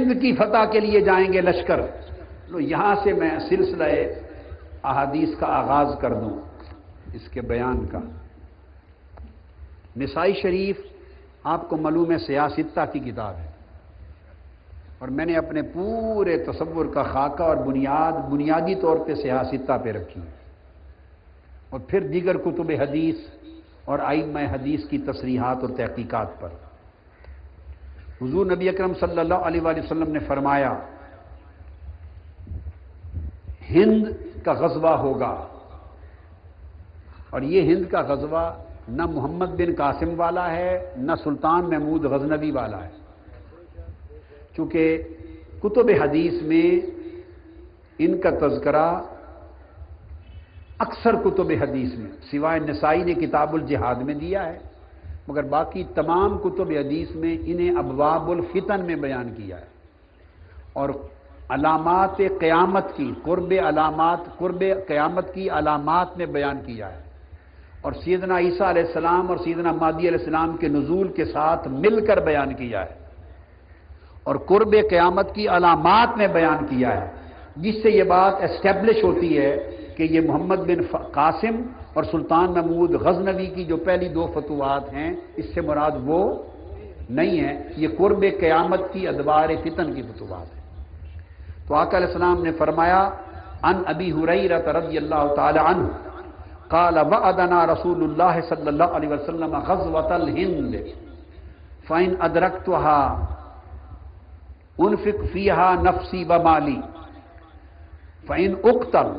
ہند کی فتح کے لیے جائیں گے لشکر۔ تو یہاں سے میں سلسلہ احادیث کا آغاز کر دوں اس کے بیان کا۔ نسائی شریف آپ کو معلوم ہے سیاستہ کی کتاب ہے، اور میں نے اپنے پورے تصور کا خاکہ اور بنیادی طور پہ سیاستہ پہ رکھی، اور پھر دیگر کتب حدیث اور ائمہ حدیث کی تصریحات اور تحقیقات پر۔ حضور نبی اکرم صلی اللہ علیہ وآلہ وسلم نے فرمایا ہند کا غزوہ ہوگا، اور یہ ہند کا غزوہ نہ محمد بن قاسم والا ہے نہ سلطان محمود غزنوی والا ہے، چونکہ کتب حدیث میں ان کا تذکرہ اکثر کتب حدیث میں سوائے نسائی نے کتاب الجہاد میں دیا ہے، مگر باقی تمام کتب حدیث میں انہیں ابواب الفتن میں بیان کیا ہے، اور علامات قیامت کی قرب قیامت کی علامات میں بیان کیا ہے، اور سیدنا عیسیٰ علیہ السلام اور سیدنا مہدی علیہ السلام کے نزول کے ساتھ مل کر بیان کیا ہے، اور قرب قیامت کی علامات میں بیان کیا ہے، جس سے یہ بات اسٹیبلش ہوتی ہے کہ یہ محمد بن قاسم اور سلطان محمود غزنوی کی جو پہلی دو فتوحات ہیں اس سے مراد وہ نہیں ہے، یہ قرب قیامت کی ادوار فتن کی فتوحات ہے۔ تو آقا علیہ السلام نے فرمایا عن ابی ہریرہ رضی اللہ تعالی عنہ قال وعدنا رسول اللہ صلی اللہ علیہ وسلم غزوۃ الہند فإن ادرکتها انفق فيها نفسی ومالی فإن اقتل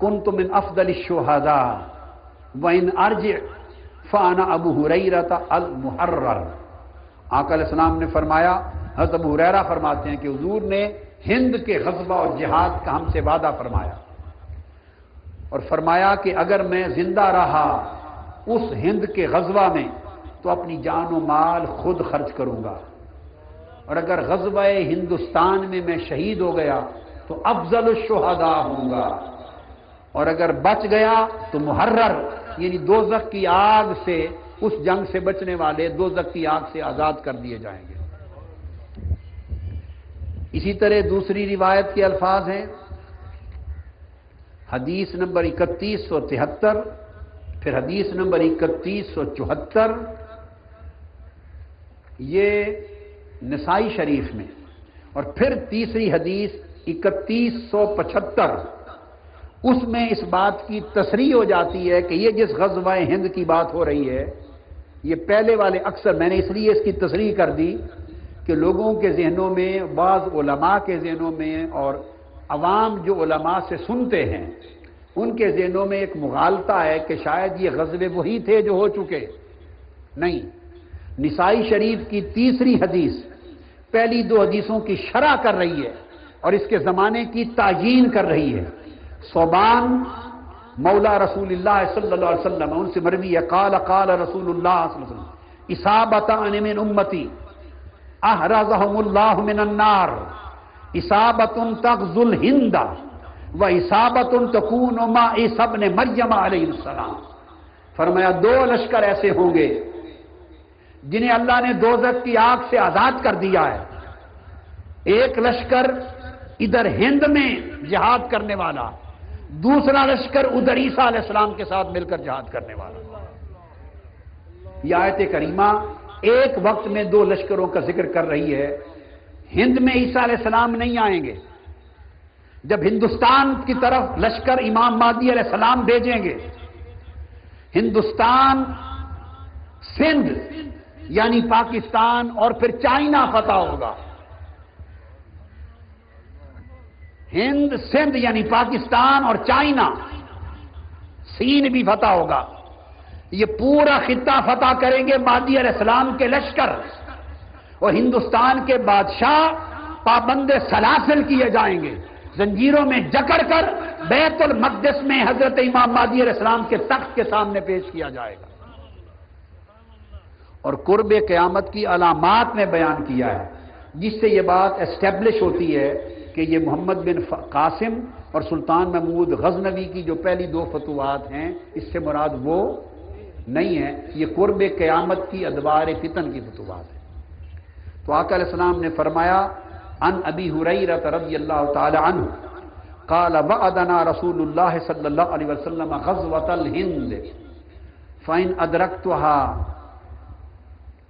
كنت من افضل الشهداء وإن ارجع فانا ابو ہریرہ المحرر۔ آقا علیہ السلام نے فرمایا، حضرت ابو ہریرہ فرماتے ہیں کہ حضور نے ہند کے غزوہ اور جہاد کا ہم سے وعدہ فرمایا، اور فرمایا کہ اگر میں زندہ رہا اس ہند کے غزوہ میں تو اپنی جان و مال خود خرچ کروں گا، اور اگر غزوہ ہندوستان میں میں شہید ہو گیا تو افضل الشہداء ہوں گا، اور اگر بچ گیا تو محرر یعنی دوزخ کی آگ سے، اس جنگ سے بچنے والے دوزخ کی آگ سے آزاد کر دیے جائیں گے۔ اسی طرح دوسری روایت کے الفاظ ہیں، حدیث نمبر 3173، پھر حدیث نمبر 3174، یہ نسائی شریف میں، اور پھر تیسری حدیث 3175، اس میں اس بات کی تصریح ہو جاتی ہے کہ یہ جس غزوہ ہند کی بات ہو رہی ہے، یہ پہلے والے اکثر میں نے اس لیے اس کی تصریح کر دی کہ لوگوں کے ذہنوں میں، بعض علماء کے ذہنوں میں، اور عوام جو علماء سے سنتے ہیں ان کے ذہنوں میں ایک مغالطہ ہے کہ شاید یہ غزوے وہی تھے جو ہو چکے۔ نہیں، نسائی شریف کی تیسری حدیث پہلی دو حدیثوں کی شرح کر رہی ہے اور اس کے زمانے کی تعیین کر رہی ہے۔ صوبان مولا رسول اللہ صلی اللہ علیہ وسلم، ان سے مروی ہے قال قال رسول اللہ صلی اللہ علیہ وسلم اصابتان من امتی احرزهم اللہ من النار اصابت تغزو الہند و اصابت تکون مع عیسی ابن مریم علیہ السلام۔ فرمایا دو لشکر ایسے ہوں گے جنہیں اللہ نے دوزخ کی آگ سے آزاد کر دیا ہے، ایک لشکر ادھر ہند میں جہاد کرنے والا، دوسرا لشکر ادھر عیسیٰ علیہ السلام کے ساتھ مل کر جہاد کرنے والا۔ یہ آیت کریمہ ایک وقت میں دو لشکروں کا ذکر کر رہی ہے۔ ہند میں عیسیٰ علیہ السلام نہیں آئیں گے، جب ہندوستان کی طرف لشکر امام مہدی علیہ السلام بھیجیں گے، ہندوستان، سندھ یعنی پاکستان اور پھر چائنا فتح ہوگا۔ ہند، سندھ یعنی پاکستان اور چائنا، سین بھی فتح ہوگا۔ یہ پورا خطہ فتح کریں گے مہدی علیہ السلام کے لشکر، اور ہندوستان کے بادشاہ پابند سلاسل کیے جائیں گے، زنجیروں میں جکڑ کر بیت المقدس میں حضرت امام مہدی علیہ السلام کے تخت کے سامنے پیش کیا جائے گا، اور قرب قیامت کی علامات میں بیان کیا ہے، جس سے یہ بات اسٹیبلش ہوتی ہے کہ یہ محمد بن قاسم اور سلطان محمود غزنوی کی جو پہلی دو فتوحات ہیں اس سے مراد وہ نہیں ہے، یہ قرب قیامت کی ادوار فتن کی فتوحات ہے۔ تو آقا علیہ السلام نے فرمایا عن ابی ہریرہ رضی اللہ تعالی عنہ قال وعدنا رسول اللہ صلی اللہ علیہ وسلم غزوۃ الہند فإن أدركتها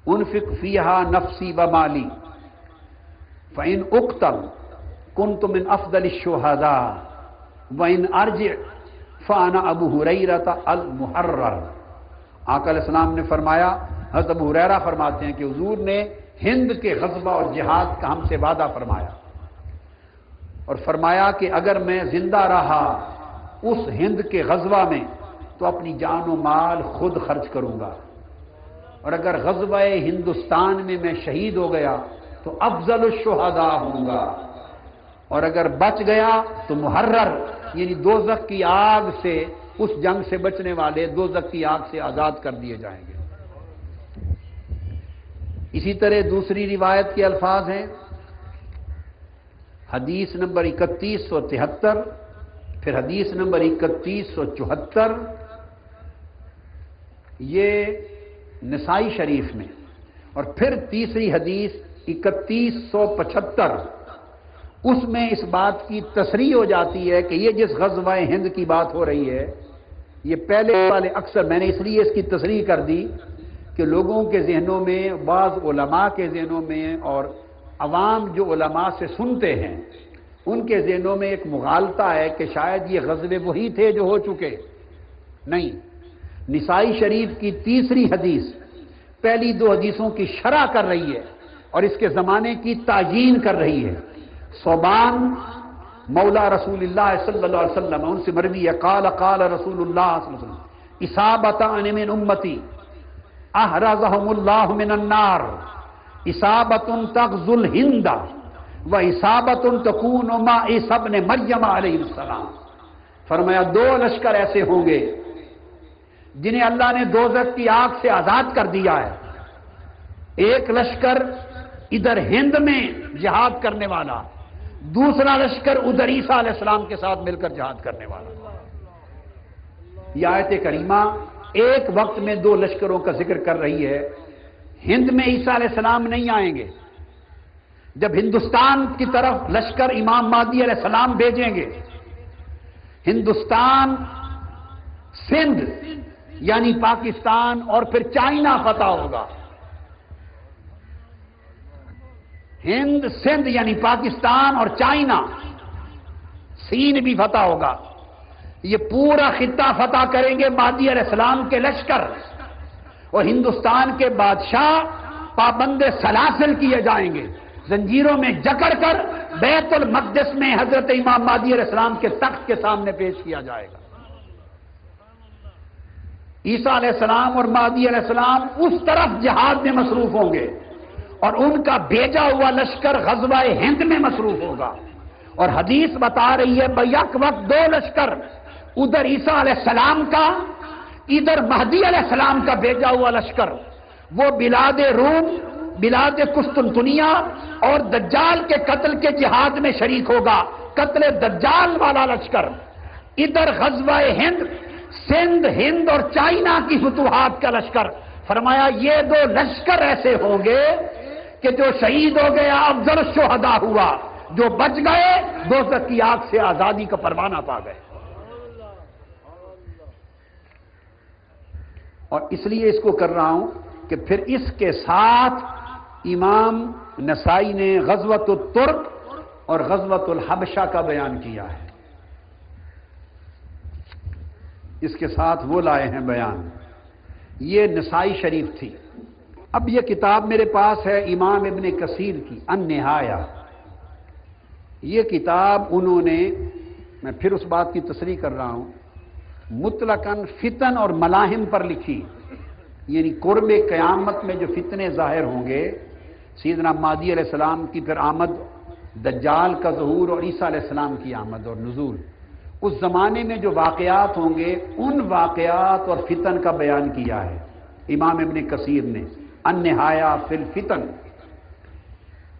أنفق فيها نفسي ومالي فإن أقتل كنت من أفضل الشهداء وإن أرجع فأنا أبو هريرة المحرر۔ آقا علیہ السلام نے فرمایا، حضرت ابو ہریرہ فرماتے ہیں کہ حضور نے ہند کے غزوہ اور جہاد کا ہم سے وعدہ فرمایا اور فرمایا کہ اگر میں زندہ رہا اس ہند کے غزوہ میں تو اپنی جان و مال خود خرچ کروں گا، اور اگر غزوہ ہندوستان میں میں شہید ہو گیا تو افضل الشہداء ہوں گا، اور اگر بچ گیا تو محرر یعنی دوزخ کی آگ سے، اس جنگ سے بچنے والے دوزخ کی آگ سے آزاد کر دیے جائیں گے۔ اسی طرح دوسری روایت کے الفاظ ہیں، حدیث نمبر 3173، پھر حدیث نمبر 3174، یہ نسائی شریف میں، اور پھر تیسری حدیث 3175، اس میں اس بات کی تصریح ہو جاتی ہے کہ یہ جس غزوہ ہند کی بات ہو رہی ہے، یہ پہلے والے اکثر میں نے اس لیے اس کی تصریح کر دی کہ لوگوں کے ذہنوں میں، بعض علماء کے ذہنوں میں اور عوام جو علماء سے سنتے ہیں ان کے ذہنوں میں ایک مغالطہ ہے کہ شاید یہ غزوے وہی تھے جو ہو چکے۔ نہیں، نسائی شریف کی تیسری حدیث پہلی دو حدیثوں کی شرح کر رہی ہے اور اس کے زمانے کی تعیین کر رہی ہے۔ صوبان مولا رسول اللہ صلی اللہ علیہ وسلم، ان سے مروی ہے، قال قال رسول اللہ صلی اللہ علیہ وسلم اصابتان من امتی احرزهم اللہ من النار، اصابت تغزو الہند و اصابت تکون مع عیسی ابن مریم علیہ السلام۔ فرمایا دو لشکر ایسے ہوں گے جنہیں اللہ نے دوزخ کی آگ سے آزاد کر دیا ہے، ایک لشکر ادھر ہند میں جہاد کرنے والا، دوسرا لشکر ادھر عیسیٰ علیہ السلام کے ساتھ مل کر جہاد کرنے والا۔ یہ آیت کریمہ ایک وقت میں دو لشکروں کا ذکر کر رہی ہے۔ ہند میں عیسیٰ علیہ السلام نہیں آئیں گے، جب ہندوستان کی طرف لشکر امام مہدی علیہ السلام بھیجیں گے، ہندوستان، سندھ یعنی پاکستان اور پھر چائنا فتح ہوگا۔ ہند، سندھ یعنی پاکستان اور چائنا، سین بھی فتح ہوگا۔ یہ پورا خطہ فتح کریں گے مہدی علیہ السلام کے لشکر، اور ہندوستان کے بادشاہ پابند سلاسل کیے جائیں گے، زنجیروں میں جکڑ کر بیت المقدس میں حضرت امام مہدی علیہ السلام کے تخت کے سامنے پیش کیا جائے گا۔ عیسیٰ علیہ السلام اور مہدی علیہ السلام اس طرف جہاد میں مصروف ہوں گے اور ان کا بھیجا ہوا لشکر غزوہ ہند میں مصروف ہوگا، اور حدیث بتا رہی ہے بیک وقت دو لشکر، ادھر عیسیٰ علیہ السلام کا، ادھر مہدی علیہ السلام کا بھیجا ہوا لشکر، وہ بلاد روم، بلاد قسطنطنیہ اور دجال کے قتل کے جہاد میں شریک ہوگا، قتل دجال والا لشکر۔ ادھر غزوہ ہند، سندھ، ہند اور چائنا کی فتوحات کا لشکر۔ فرمایا یہ دو لشکر ایسے ہوں گے کہ جو شہید ہو گیا افضل الشہداء ہوا، جو بچ گئے دوزخ کی آگ سے آزادی کا پروانہ پا گئے۔ اور اس لیے اس کو کر رہا ہوں کہ پھر اس کے ساتھ امام نسائی نے غزوۃ الترک اور غزوۃ الحبشہ کا بیان کیا ہے، اس کے ساتھ وہ لائے ہیں بیان۔ یہ نسائی شریف تھی۔ اب یہ کتاب میرے پاس ہے امام ابن کثیر کی النہایہ۔ یہ کتاب انہوں نے، میں پھر اس بات کی تصریح کر رہا ہوں، مطلقاً فتن اور ملاحم پر لکھی، یعنی قرب قیامت میں جو فتنے ظاہر ہوں گے، سیدنا مہدی علیہ السلام کی پھر آمد، دجال کا ظہور اور عیسیٰ علیہ السلام کی آمد اور نزول، اس زمانے میں جو واقعات ہوں گے ان واقعات اور فتن کا بیان کیا ہے امام ابن کثیر نے النہایہ فی الفتن۔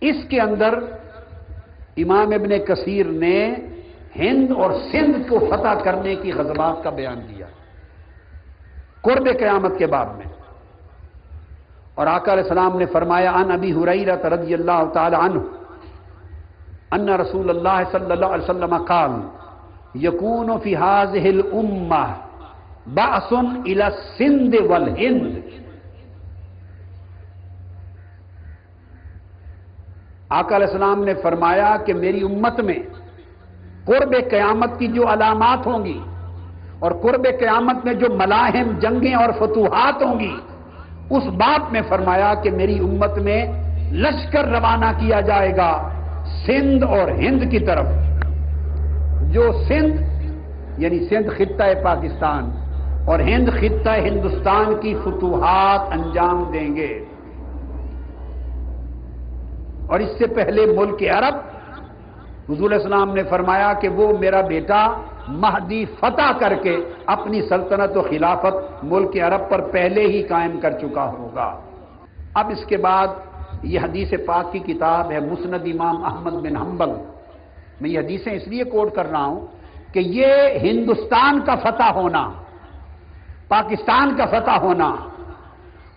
اس کے اندر امام ابن کثیر نے ہند اور سندھ کو فتح کرنے کی غزوات کا بیان دیا قرب قیامت کے باب میں، اور آقا علیہ السلام نے فرمایا عن ابی ہریرہ رضی اللہ تعالی عنہ ان رسول اللہ صلی اللہ علیہ وسلم قال یکون فی هذه الامہ بعث الی السند والہند. آقا علیہ السلام نے فرمایا کہ میری امت میں قرب قیامت کی جو علامات ہوں گی اور قرب قیامت میں جو ملاحم جنگیں اور فتوحات ہوں گی، اس بات میں فرمایا کہ میری امت میں لشکر روانہ کیا جائے گا سندھ اور ہند کی طرف. جو سندھ یعنی سندھ خطہ پاکستان اور ہند خطہ ہندوستان کی فتوحات انجام دیں گے. اور اس سے پہلے ملک عرب حضور علیہ السلام نے فرمایا کہ وہ میرا بیٹا مہدی فتح کر کے اپنی سلطنت و خلافت ملک عرب پر پہلے ہی قائم کر چکا ہوگا. اب اس کے بعد یہ حدیث پاک کی کتاب ہے مسند امام احمد بن حنبل. میں یہ حدیثیں اس لیے کوٹ کر رہا ہوں کہ یہ ہندوستان کا فتح ہونا، پاکستان کا فتح ہونا،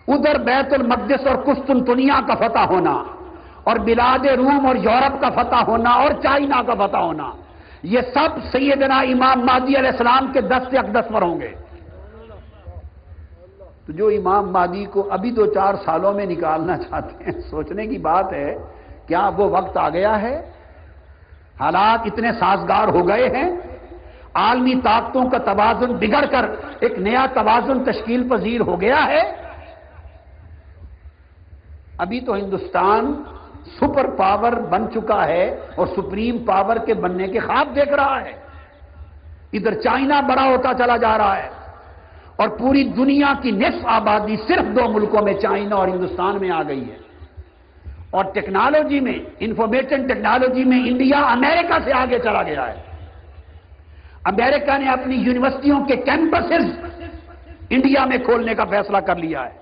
ادھر بیت المقدس اور قسطنطنیہ کا فتح ہونا، اور بلاد روم اور یورپ کا فتح ہونا اور چائنا کا فتح ہونا، یہ سب سیدنا امام مہدی علیہ السلام کے دست اقدس پر ہوں گے. تو جو امام مہدی کو ابھی 2-4 سالوں میں نکالنا چاہتے ہیں، سوچنے کی بات ہے کیا وہ وقت آ گیا ہے؟ حالات اتنے سازگار ہو گئے ہیں، عالمی طاقتوں کا توازن بگڑ کر ایک نیا توازن تشکیل پذیر ہو گیا ہے. ابھی تو ہندوستان سپر پاور بن چکا ہے اور سپریم پاور کے بننے کے خواب دیکھ رہا ہے. ادھر چائنا بڑا ہوتا چلا جا رہا ہے اور پوری دنیا کی نصف آبادی صرف 2 ملکوں میں چائنا اور ہندوستان میں آ گئی ہے. اور ٹیکنالوجی میں، انفارمیشن ٹیکنالوجی میں انڈیا امریکہ سے آگے چلا گیا ہے. امریکہ نے اپنی یونیورسٹیوں کے کیمپسز انڈیا میں کھولنے کا فیصلہ کر لیا ہے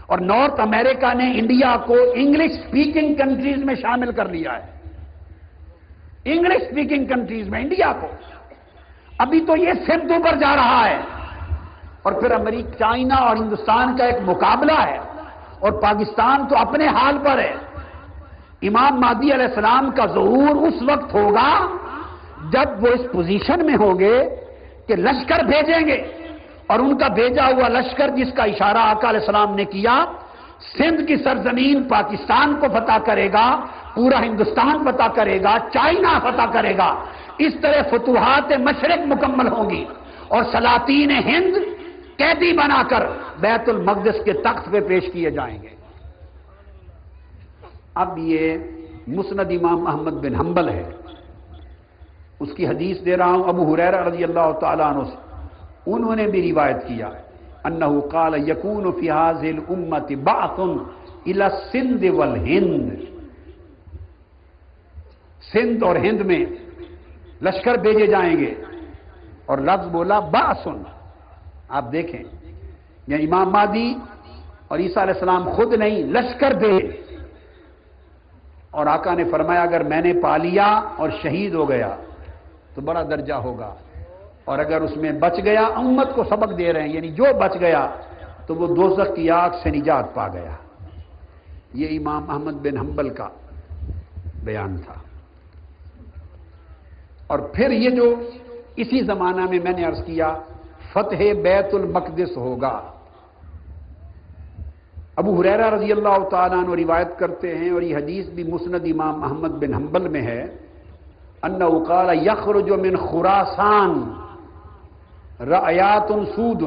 اور نارتھ امریکہ نے انڈیا کو انگلش سپیکنگ کنٹریز میں شامل کر لیا ہے. انگلش سپیکنگ کنٹریز میں انڈیا کو. ابھی تو یہ سمت پر جا رہا ہے اور پھر امریکہ، چائنا اور ہندوستان کا ایک مقابلہ ہے اور پاکستان تو اپنے حال پر ہے. امام مہدی علیہ السلام کا ظہور اس وقت ہوگا جب وہ اس پوزیشن میں ہوں گے کہ لشکر بھیجیں گے، اور ان کا بھیجا ہوا لشکر جس کا اشارہ آقا علیہ السلام نے کیا، سندھ کی سرزمین پاکستان کو فتح کرے گا، پورا ہندوستان فتح کرے گا، چائنا فتح کرے گا. اس طرح فتوحات مشرق مکمل ہوں گی اور سلاطین ہند قیدی بنا کر بیت المقدس کے تخت پہ پیش کیے جائیں گے. اب یہ مسند امام احمد بن حنبل ہے، اس کی حدیث دے رہا ہوں ابو ہریرہ رضی اللہ تعالیٰ عنہ سے. انہوں نے بھی روایت کیا انہ قال یکون فی هذه الامة بعث الى السند والہند. سندھ اور ہند میں لشکر بھیجے جائیں گے. اور لفظ بولا بعث. آپ دیکھیں یعنی امام مہدی اور عیسیٰ علیہ السلام خود نہیں، لشکر بھیج. اور آقا نے فرمایا اگر میں نے پا لیا اور شہید ہو گیا تو بڑا درجہ ہوگا، اور اگر اس میں بچ گیا، امت کو سبق دے رہے ہیں یعنی جو بچ گیا تو وہ دوزخ کی آگ سے نجات پا گیا. یہ امام احمد بن حنبل کا بیان تھا. اور پھر یہ جو اسی زمانہ میں نے عرض کیا فتح بیت المقدس ہوگا. ابو ہریرہ رضی اللہ تعالیٰ عنہ روایت کرتے ہیں اور یہ حدیث بھی مسند امام احمد بن حنبل میں ہے انہ قال یخرج من خراسان رعیات سود.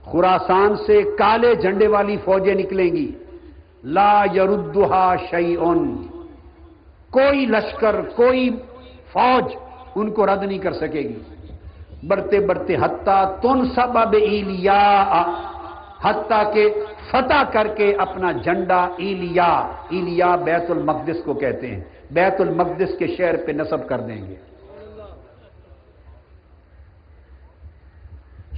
خراسان سے کالے جھنڈے والی فوجیں نکلیں گی. لا یردھا شیء. کوئی لشکر، کوئی فوج ان کو رد نہیں کر سکے گی. بڑھتے بڑھتے حتیٰ تنصب بایلیاء، حتیٰ کہ فتح کر کے اپنا جھنڈا ایلیاء بیت المقدس کو کہتے ہیں، بیت المقدس کے شہر پہ نصب کر دیں گے.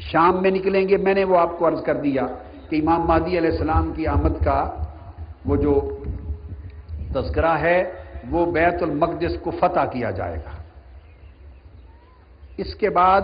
شام میں نکلیں گے. میں نے وہ آپ کو عرض کر دیا کہ امام مہدی علیہ السلام کی آمد کا وہ جو تذکرہ ہے وہ بیت المقدس کو فتح کیا جائے گا. اس کے بعد